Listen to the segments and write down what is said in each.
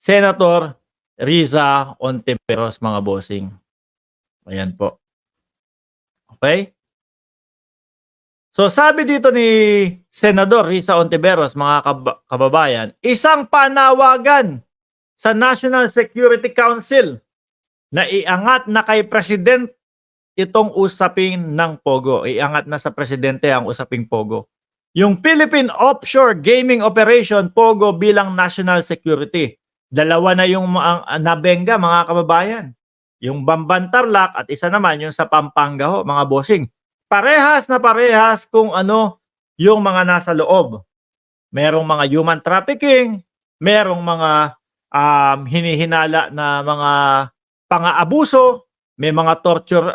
Senator Riza Ontiveros, mga bossing. Ayan po. Okay? So sabi dito ni Senador Riza Ontiveros, mga kababayan, isang panawagan sa National Security Council na iangat na kay President itong usapin ng Pogo. Iangat na sa Presidente ang usaping Pogo. Yung Philippine Offshore Gaming Operation Pogo bilang national security. Dalawa na yung nabengga, mga kababayan. Yung Bamban Tarlac at isa naman yung sa Pampanga ho, mga bossing. Parehas na parehas kung ano yung mga nasa loob. Merong mga human trafficking, merong mga hinihinala na mga pang-aabuso, may mga torture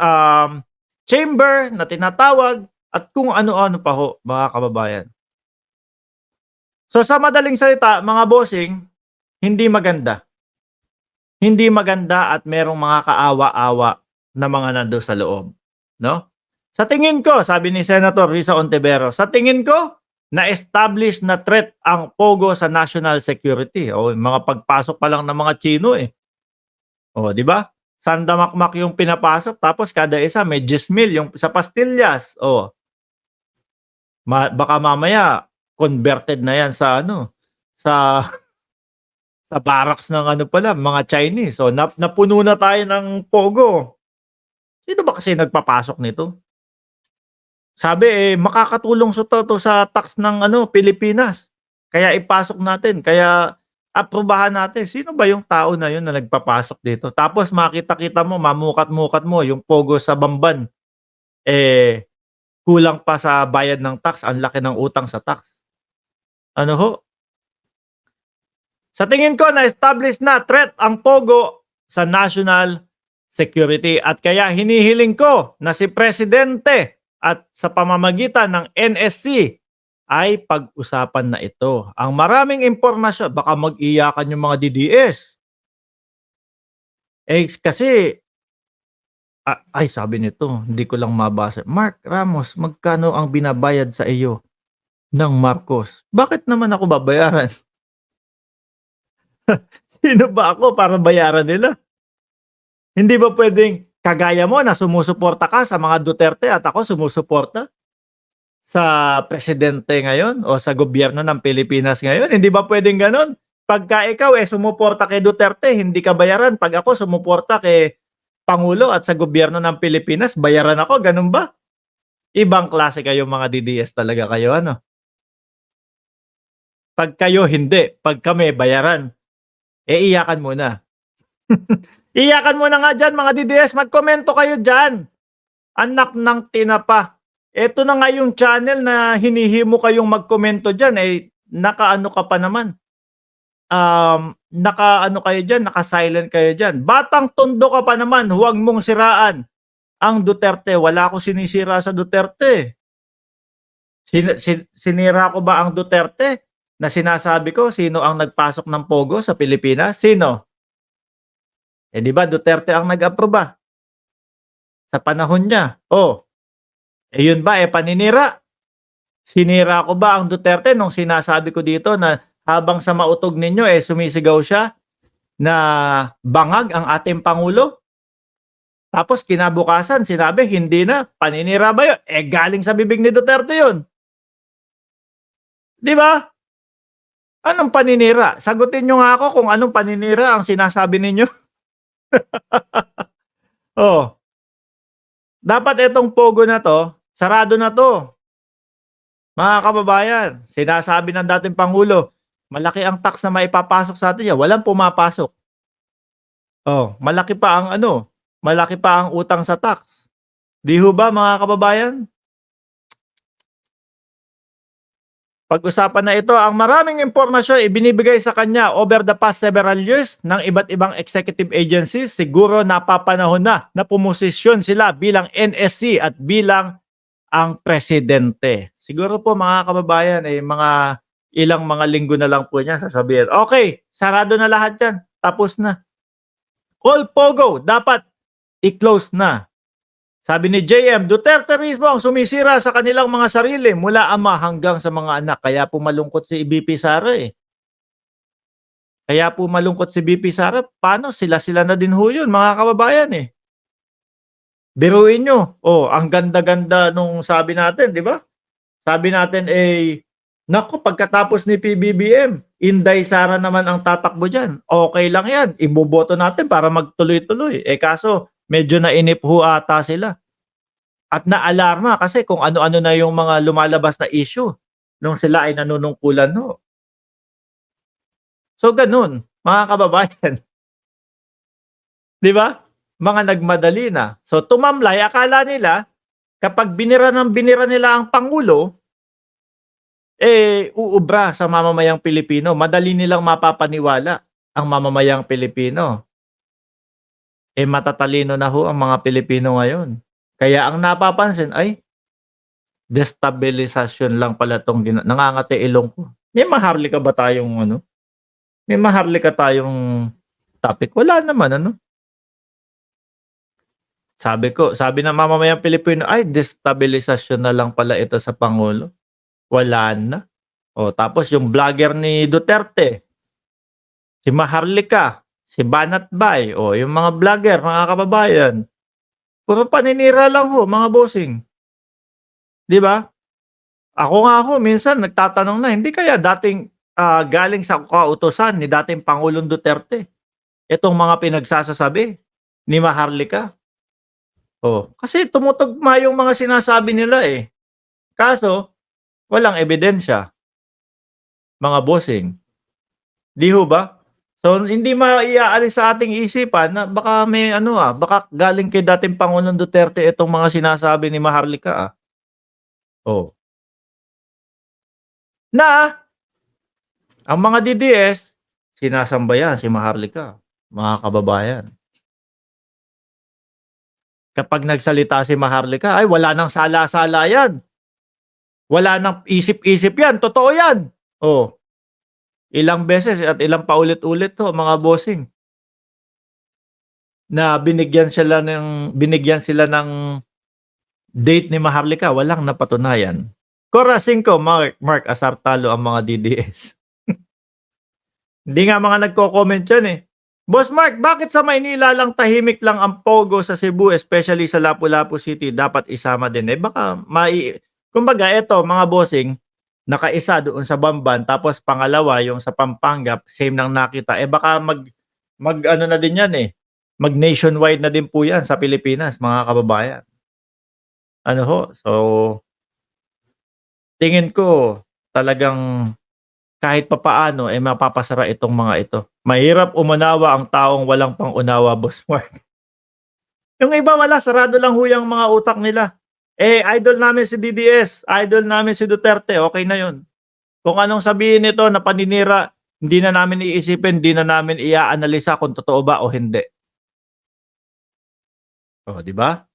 chamber na tinatawag, at kung ano-ano pa ho, mga kababayan. So sa madaling salita, mga bossing, hindi maganda. Hindi maganda at merong mga kaawa-awa na mga nandoon sa loob. No? Sa tingin ko, sabi ni Senator Riza Ontiveros, sa tingin ko, na-establish na threat ang Pogo sa national security. O, mga pagpasok pa lang ng mga Chino eh. O, di ba? Sandamakmak yung pinapasok, tapos kada isa may 10,000 yung sa pastillas. O, baka mamaya converted na yan sa ano, sa barracks ng ano pala, mga Chinese. So napuno na tayo ng Pogo. Sino ba kasi nagpapasok nito? Sabi makakatulong to sa tax ng ano, Pilipinas. Kaya ipasok natin, kaya aprobahan natin. Sino ba yung tao na yun na nagpapasok dito? Tapos makita-kita mo, mamukat-mukat mo yung Pogo sa Bamban. Kulang pa sa bayad ng tax, ang laki ng utang sa tax. Ano ho? Sa tingin ko, na-establish na threat ang Pogo sa national security at kaya hinihiling ko na si Presidente at sa pamamagitan ng NSC ay pag-usapan na ito. Ang maraming impormasyon, baka mag-iyakan yung mga DDS. Kasi, sabi nito, hindi ko lang mabasa. Mark Ramos, magkano ang binabayad sa iyo ng Marcos? Bakit naman ako babayaran? Sino ba ako para bayaran nila? Hindi ba pwedeng kagaya mo na sumusuporta ka sa mga Duterte at ako sumusuporta sa presidente ngayon o sa gobyerno ng Pilipinas ngayon? Hindi ba pwedeng ganon? Pagka ikaw sumuporta kay Duterte, hindi ka bayaran. Pag ako sumuporta kay Pangulo at sa gobyerno ng Pilipinas, bayaran ako. Ganun ba? Ibang klase kayo, mga DDS talaga kayo, ano? Pag kayo hindi, pag kami bayaran, iyakan muna. Iyakan muna nga dyan, mga DDS. Magkomento kayo dyan. Anak ng tinapa. Ito na nga yung channel na hinihimo kayong magkomento dyan. Nakaano ka pa naman. Nakaano kayo dyan, naka-silent kayo dyan. Batang tondo ka pa naman, huwag mong siraan ang Duterte. Wala ko sinisira sa Duterte. Sinira ko ba ang Duterte? Na sinasabi ko, sino ang nagpasok ng Pogo sa Pilipinas? Sino? Di ba Duterte ang nag-aproba sa panahon niya? Yun ba paninira? Sinira ko ba ang Duterte nung sinasabi ko dito na habang sa mautog ninyo sumisigaw siya na bangag ang ating Pangulo? Tapos kinabukasan sinabi hindi na, paninira ba yun? Galing sa bibig ni Duterte yun. Di ba? Anong paninira? Sagutin nyo nga ako kung anong paninira ang sinasabi ninyo. Dapat itong Pogo na to, sarado na to. Mga kababayan, sinasabi ng dating Pangulo, malaki ang tax na maipapasok sa atin yan. Walang pumapasok. Malaki pa ang malaki pa ang utang sa tax. Di ho ba, mga kababayan? Pag-usapan na ito, ang maraming impormasyon ibinibigay sa kanya over the past several years ng iba't ibang executive agencies. Siguro napapanahon na pumosisyon sila bilang NSC at bilang ang presidente. Siguro po, mga kababayan, mga ilang mga linggo na lang po niya sasabihin, okay, sarado na lahat yan. Tapos na. All Pogo, dapat i-close na. Sabi ni JM, Duterte mismo ang sumisira sa kanilang mga sarili mula ama hanggang sa mga anak. Kaya pumalungkot si BP Sara Kaya po malungkot si VP Sara, paano sila-sila na din ho yun mga kababayan eh. Biruin nyo, ang ganda-ganda nung sabi natin, di ba? Sabi natin naku, pagkatapos ni PBBM, Inday Sara naman ang tatakbo dyan. Okay lang yan, iboboto natin para magtuloy-tuloy. Kaso, medyo nainip ho ata sila. At naalarma kasi kung ano-ano na yung mga lumalabas na issue nung sila ay nanunungkulan ho. So ganun, mga kababayan. Di ba? Mga nagmadali na. So tumamlay, akala nila kapag binira nila ang Pangulo, uubra sa mamamayang Pilipino. Madali nilang mapapaniwala ang mamamayang Pilipino. Matatalino na ho ang mga Pilipino ngayon. Kaya ang napapansin ay destabilisasyon lang pala tong nangangati ilong ko. May maharlika ba tayong ano? May maharlika tayong topic? Wala naman ano? Sabi ng mamamayang Pilipino, ay destabilisasyon na lang pala ito sa Pangulo. Wala na. Tapos yung vlogger ni Duterte, si Maharlika, si Banat Bay, yung mga vlogger, mga kababayan, puro paninira lang ho, mga bossing. Di ba? Ako nga ho, minsan nagtatanong na, hindi kaya dating galing sa kautusan ni dating Pangulong Duterte itong mga pinagsasasabi ni Maharlika? Kasi tumutugma yung mga sinasabi nila eh. Kaso, walang ebidensya. Mga bossing. Di ho ba? So, hindi maiaalis sa ating isipan na baka may baka galing kay dating Pangulong Duterte itong mga sinasabi ni Maharlika Na ang mga DDS, sinasambayan si Maharlika, mga kababayan. Kapag nagsalita si Maharlika, ay wala nang sala-sala yan. Wala nang isip-isip yan. Totoo yan. Ilang beses at ilang paulit-ulit mga bossing. Na binigyan sila ng date ni Maharlika, walang napatunayan. Cora 5, Mark Asartalo ang mga DDS. Hindi nga mga nagko-comment yan eh. Boss Mark, bakit sa Maynila lang tahimik lang ang pogo sa Cebu, especially sa Lapu-Lapu City, dapat isama din? Baka kumbaga ito mga bossing, nakaisa doon sa Bamban, tapos pangalawa yung sa Pampanga, same nang nakita. Baka mag ano na din yan mag nationwide na din po yan sa Pilipinas, mga kababayan. So tingin ko talagang kahit papaano mapapasara itong mga ito. Mahirap umunawa ang taong walang pang-unawa, Boss Mark. Yung iba wala, sarado lang huyang mga utak nila. Idol namin si DDS, idol namin si Duterte, okay na yun. Kung anong sabihin nito na paninira, hindi na namin iisipin, hindi na namin i-analisa kung totoo ba o hindi. Di ba?